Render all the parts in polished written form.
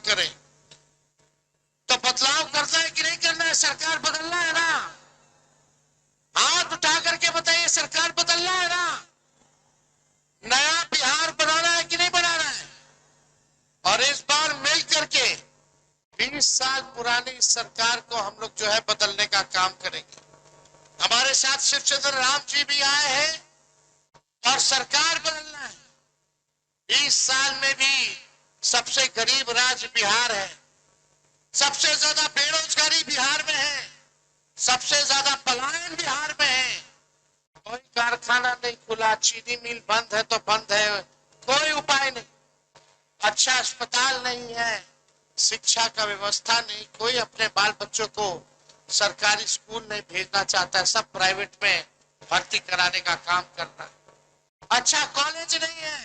करें। तो बदलाव करना है कि नहीं करना है? सरकार बदलना है ना? हाथ उठा करके बताइए, सरकार बदलना है ना? नया बिहार बनाना है कि नहीं बनाना है? और इस बार मिल करके 20 साल पुरानी सरकार को हम लोग जो है बदलने का काम करेंगे। हमारे साथ शिवचंद्र राम जी भी आए हैं और सरकार बदलना है। 20 साल में भी सबसे गरीब राज्य बिहार है, सबसे ज्यादा बेरोजगारी बिहार में है, सबसे ज्यादा पलायन बिहार में है। कोई कारखाना नहीं खुला, चीनी मिल बंद है तो बंद है, कोई उपाय नहीं। अच्छा अस्पताल नहीं है, शिक्षा का व्यवस्था नहीं, कोई अपने बाल बच्चों को सरकारी स्कूल नहीं भेजना चाहता है, सब प्राइवेट में भर्ती कराने का काम करना है। अच्छा कॉलेज नहीं है,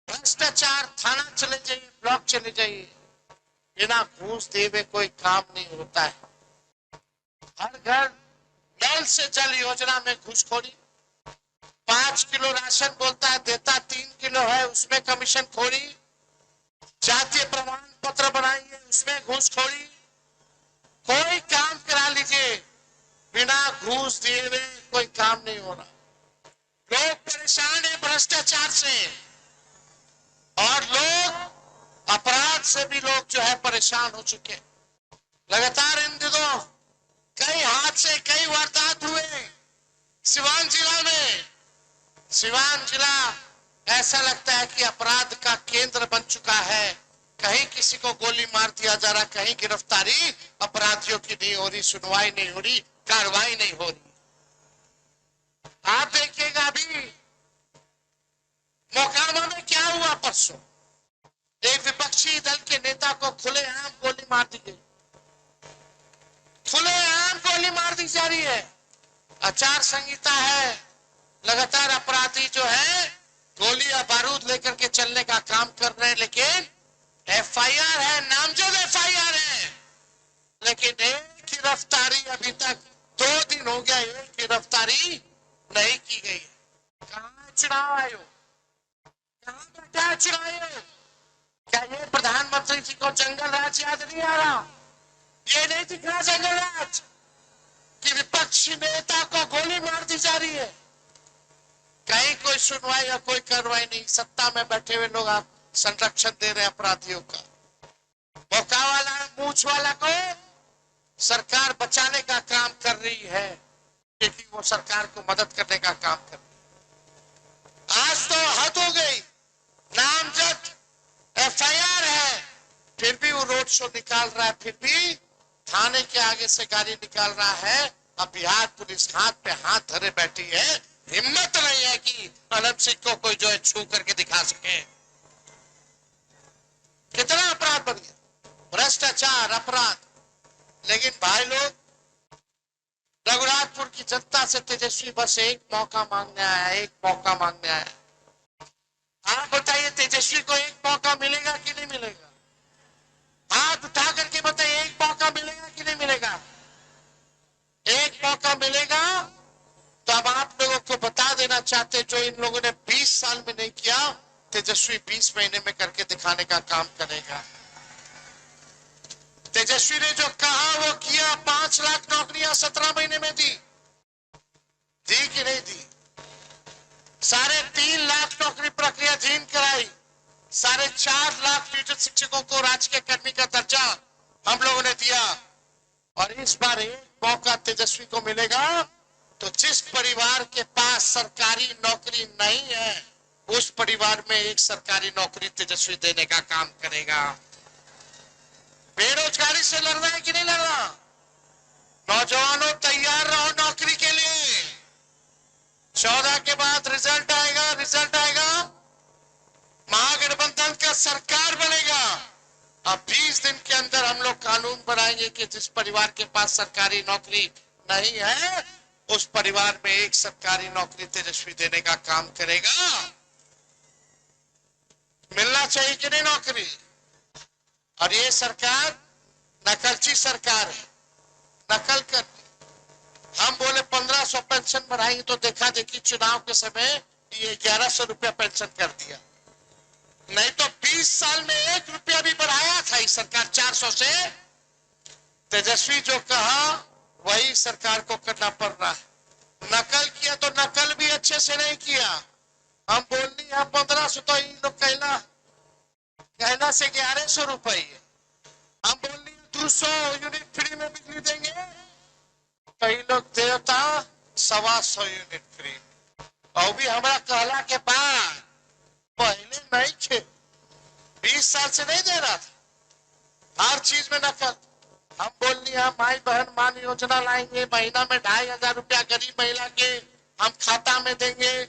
भ्रष्टाचार, थाना चले जाइए, ब्लॉक चले जाइए, बिना घूस दिए हुए कोई काम नहीं होता है। हर घर नल से जल योजना में घूसखोरी, 5 किलो राशन बोलता है देता 3 किलो है, उसमें कमीशन खोरी। जातीय प्रमाण पत्र बनाइए, उसमें घूसखोरी। कोई काम करा लीजिए, बिना घूस दिए हुए कोई काम नहीं हो रहा। लोग परेशान है भ्रष्टाचार से, और लोग अपराध से भी लोग जो है परेशान हो चुके। लगातार इन दिनों कई हादसे, कई वारदात हुए सिवान जिला में। सिवान जिला ऐसा लगता है कि अपराध का केंद्र बन चुका है। कहीं किसी को गोली मार दिया जा रहा, कहीं गिरफ्तारी अपराधियों की नहीं हो रही, सुनवाई नहीं हो रही, कार्रवाई नहीं हो रही। आप देखिएगा अभी मोकामा में क्या हुआ परसों, एक विपक्षी दल के नेता को खुलेआम गोली मार दी गई, खुलेआम गोली मार दी जा रही है। आचार संहिता है, लगातार अपराधी जो है गोली या बारूद लेकर के चलने का काम कर रहे हैं, लेकिन एफआईआर है, नामजद एफआईआर है, लेकिन एक गिरफ्तारी अभी तक 2 दिन हो गया, एक गिरफ्तारी नहीं की गई। कहां है चुनाव आयोग? कहां बैठा है चुनाव आयोग? क्या ये प्रधानमंत्री जी को जंगल राज याद नहीं आ रहा? ये नहीं दिख रहा जंगल राज कि विपक्षी नेता को गोली मार दी जा रही है? कहीं कोई सुनवाई या कोई कार्रवाई नहीं। सत्ता में बैठे हुए लोग आप संरक्षण दे रहे हैं अपराधियों का। मौका वाला, मूछ वाला को सरकार बचाने का काम कर रही है, क्योंकि वो सरकार को मदद करने का काम कर रही है। आज तो हद हो गई, नामजद एफआईआर है, फिर भी वो रोड शो निकाल रहा है, फिर भी थाने के आगे से गाड़ी निकाल रहा है। अब बिहार पुलिस हाथ पे हाथ धरे बैठी है, हिम्मत नहीं है कि अनंत सिंह को कोई जो है छू करके दिखा सके। कितना अपराध बढ़ गया, भ्रष्टाचार, अपराध। लेकिन भाई लोग, रघुनाथपुर की जनता से तेजस्वी बस एक मौका मांगने आया, एक मौका मांगने आया। आप बताइए तेजस्वी को एक मौका मिलेगा कि नहीं मिलेगा? हाथ उठा करके बताइए, एक मौका मिलेगा कि नहीं मिलेगा? एक मौका मिलेगा तो अब आप लोगों को बता देना चाहते, जो इन लोगों ने 20 साल में नहीं किया, तेजस्वी 20 महीने में करके दिखाने का काम करेगा। तेजस्वी ने जो कहा वो किया। 5 लाख नौकरियां 17 महीने में दी कि नहीं दी? 3.5 लाख नौकरी प्रक्रिया जीन कराई, 4.5 लाख नियोजित शिक्षकों को राजकीय कर्मी का दर्जा हम लोगों ने दिया। और इस बार एक मौका तेजस्वी को मिलेगा तो जिस परिवार के पास सरकारी नौकरी नहीं है, उस परिवार में एक सरकारी नौकरी तेजस्वी देने का काम करेगा। बेरोजगारी से लड़ना है कि नहीं लड़ना? नौजवानों तैयार रहो नौकरी के लिए। 14 के बाद रिजल्ट आएगा, महागठबंधन का सरकार बनेगा। अब 20 दिन के अंदर हम लोग कानून बनाएंगे कि जिस परिवार के पास सरकारी नौकरी नहीं है, उस परिवार में एक सरकारी नौकरी तेजस्वी देने का काम करेगा। मिलना चाहिए कि नहीं नौकरी? और ये सरकार नकलची सरकार है, नकल कर। हम बोले 1500 पेंशन बढ़ाएंगे तो देखा देखी चुनाव के समय ये 1100 रुपया पेंशन कर दिया। नहीं तो 20 साल में 1 रुपया भी बढ़ा इस सरकार 400 से तेजस्वी जो कहा वही सरकार को करना पड़ रहा है। नकल किया तो नकल भी अच्छे से नहीं किया। हम बोलनी है 1500 तो ये लोग कहना से 1100 रुपये। हम बोलनी 200 यूनिट फ्री में बिजली देंगे, कई लोग देवता 125 यूनिट फ्री। और भी हमारा कहला के बाद पहले नहीं थे, 20 साल से नहीं दे रहा था। हर चीज में नकल। हम बोलनी है माई बहन मान योजना लाएंगे, महीना में 2500 रुपया गरीब महिला के हम खाता में देंगे,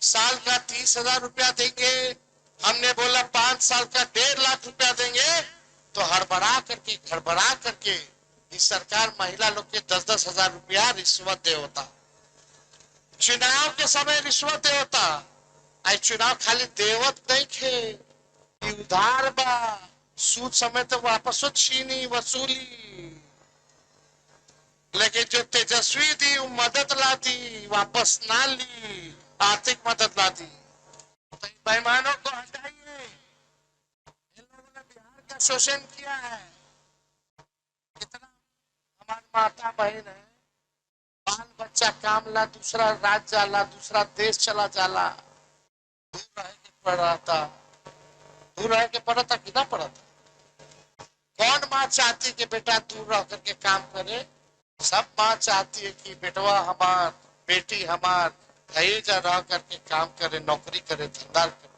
साल का 30,000 रुपया देंगे। हमने बोला 5 साल का 1.5 लाख रुपया देंगे, तो गड़बड़ा करके इस सरकार महिला लोग के 10-10 हजार रुपया रिश्वत दे होता। चुनाव के समय रिश्वत दे होता। आई चुनाव खाली देवत नहीं खे, उधार बा, सूद समय तो वापस छीनी वसूली। लेकिन जो तेजस्वी दी वो मदद ला दी, वापस ना ली, आर्थिक मदद ला दी। तो बेईमानों को हटाइए। इन लोगों ने बिहार का शोषण किया है। कितना हमारी माता बहन है, बाल बच्चा काम ला दूसरा राज्य जाला, दूसरा देश चला जाला, दूर रह के पड़ा था, दूर रह के पड़ा था, कितना पड़ा था। कौन माँ चाहती कि बेटा दूर रह करके काम करे? सब माँ चाहती है कि बेटवा हमार, बेटी हमार जा रह करके काम करे, नौकरी करे, धंधा करे।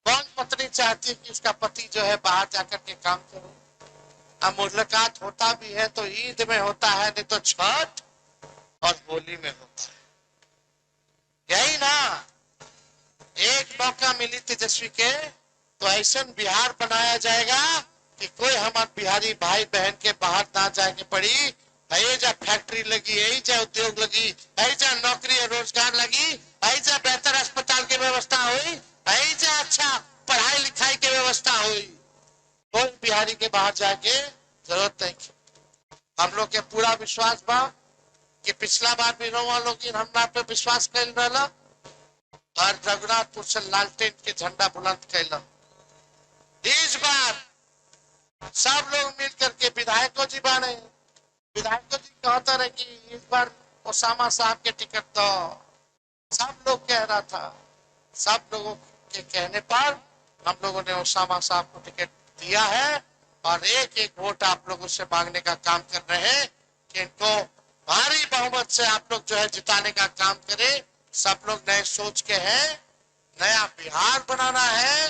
कौन पत्नी चाहती है कि उसका पति जो है बाहर जाकर के काम करे? अब मुलाकात होता भी है तो ईद में होता है, नहीं तो छठ और होली में होता है। यही ना, एक मौका मिली तेजस्वी के तो ऐसा बिहार बनाया जाएगा कि कोई हमारे बिहारी भाई बहन के बाहर ना जाके पड़ी। ऐजा फैक्ट्री लगी, ऐजा उद्योग लगी, ऐजा नौकरी और रोजगार लगी, ऐजा बेहतर अस्पताल की व्यवस्था हुई, ऐजा अच्छा पढ़ाई लिखाई की व्यवस्था हुई। कोई बिहारी के बाहर जाके जरूरत नहीं। हम लोग के पूरा विश्वास बा कि पिछला बार भी रहुआ लोग हमरा पे विश्वास कैल रहा और रघुनाथपुर से लालटेन के झंडा बुलंद कैल। इस बार सब लोग मिल करके विधायकों जी बने, विधायकों जी कहता रहे कि इस बार ओसामा साहब के टिकट दो। सब लोग कह रहा था, सब लोगों के कहने पर हम लोगों ने ओसामा साहब को टिकट दिया है और एक एक वोट आप लोगों से मांगने का काम कर रहे हैं कि इनको भारी बहुमत से आप लोग जो है जिताने का काम करें। सब लोग नए सोच के हैं, नया बिहार बनाना है,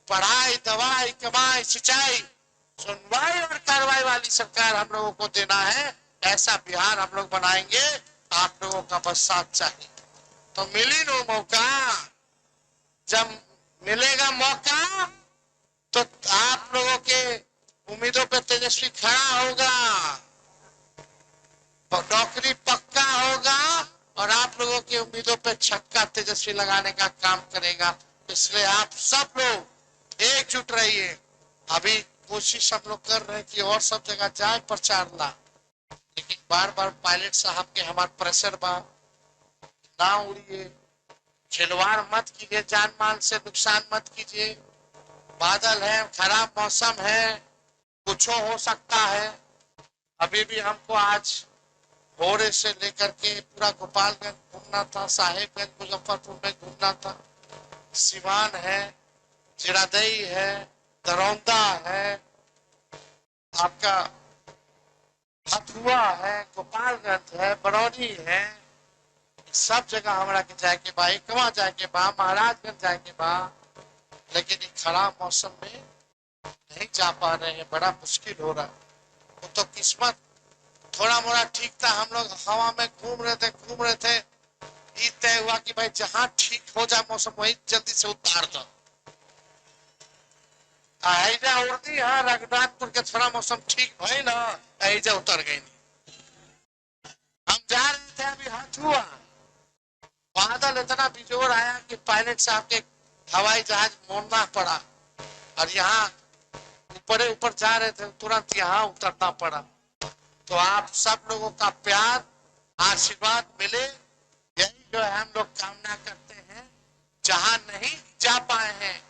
पढ़ाई दवाई कमाई सिंचाई सुनवाई और कार्रवाई वाली सरकार हम लोगों को देना है। ऐसा बिहार हम लोग बनाएंगे, आप लोगों का बस साथ चाहिए। तो मिली नो मौका, जब मिलेगा मौका तो आप लोगों के उम्मीदों पर तेजस्वी खड़ा होगा, नौकरी पक्का होगा और आप लोगों की उम्मीदों पर छक्का तेजस्वी लगाने का काम करेगा। इसलिए आप सब लोग एकजुट रहिए। अभी कोशिश हम लोग कर रहे हैं कि और सब जगह जाए प्रचार ला, लेकिन बार बार पायलट साहब के हमारे प्रेशर बा, ना उड़िए, खिलवाड़ मत कीजिए, जान माल से नुकसान मत कीजिए। बादल है, खराब मौसम है, कुछ हो सकता है। अभी भी हमको आज भोरे से लेकर के पूरा गोपालगंज घूमना था, साहेबगंज मुजफ्फरपुर में घूमना था, सिवान है, चिरादई है, दरौंदा है, आपका हथुआ है, गोपालगंज है, बरौनी है, सब जगह हमारा के जाए के बा, एकवा जाए के बा, महाराजगंज जाए के बा, लेकिन ये खराब मौसम में नहीं जा पा रहे हैं, बड़ा मुश्किल हो रहा है। तो किस्मत थोड़ा मोड़ा ठीक था, हम लोग हवा में घूम रहे थे, ये तय हुआ कि भाई जहां ठीक हो जाए मौसम वही जल्दी से उतार दो। ऐजा उड़ती, हाँ रघुनाथपुर के थोड़ा मौसम ठीक भाई ना, ऐजा उतर गई नहीं। हम जा रहे थे, अभी हाथ हुआ, बादल इतना बिजोड़ आया कि पायलट साहब के हवाई जहाज मोड़ना पड़ा और यहाँ ऊपर जा रहे थे, तुरंत यहाँ उतरना पड़ा। तो आप सब लोगों का प्यार आशीर्वाद मिले, यही जो है हम लोग कामना करते हैं। जहां नहीं जा पाए हैं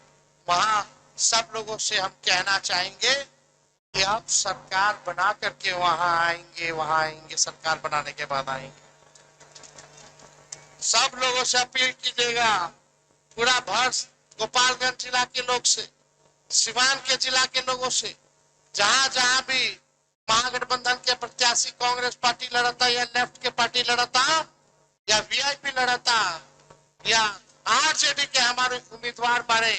वहां सब लोगों से हम कहना चाहेंगे कि आप सरकार बना करके वहां आएंगे, सरकार बनाने के बाद आएंगे। सब लोगों से अपील कीजिएगा, पूरा भर गोपालगंज जिला के लोग से, सिवान के जिला के लोगों से, जहां जहां भी महागठबंधन के प्रत्याशी कांग्रेस पार्टी लड़ता या लेफ्ट के पार्टी लड़ता या वीआईपी लड़ता या आरजेडी के हमारे उम्मीदवार बारे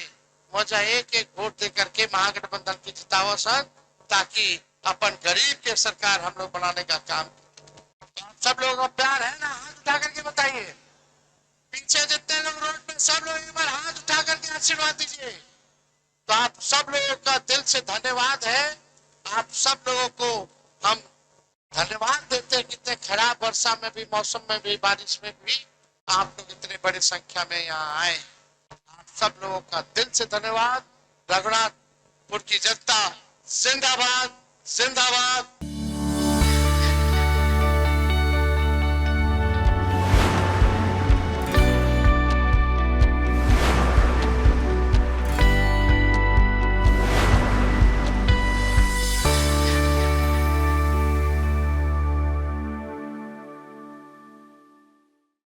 मजा एक एक वोट दे करके महागठबंधन की जिताओ सन, ताकि अपन गरीब के सरकार हम लोग बनाने का काम। सब लोगों का प्यार है ना? हाथ उठा करके बताइए। पीछे जितने लोग रोड पे, सब लोग एक बार हाथ उठा करके आशीर्वाद दीजिए। तो आप सब लोगों का दिल से धन्यवाद है। आप सब लोगों को हम धन्यवाद देते हैं, कितने खराब वर्षा में भी, मौसम में भी, बारिश में भी आप लोग इतने बड़ी संख्या में यहाँ आए। आप सब लोगों का दिल से धन्यवाद। रघुनाथपुर की जनता जिंदाबाद, जिंदाबाद।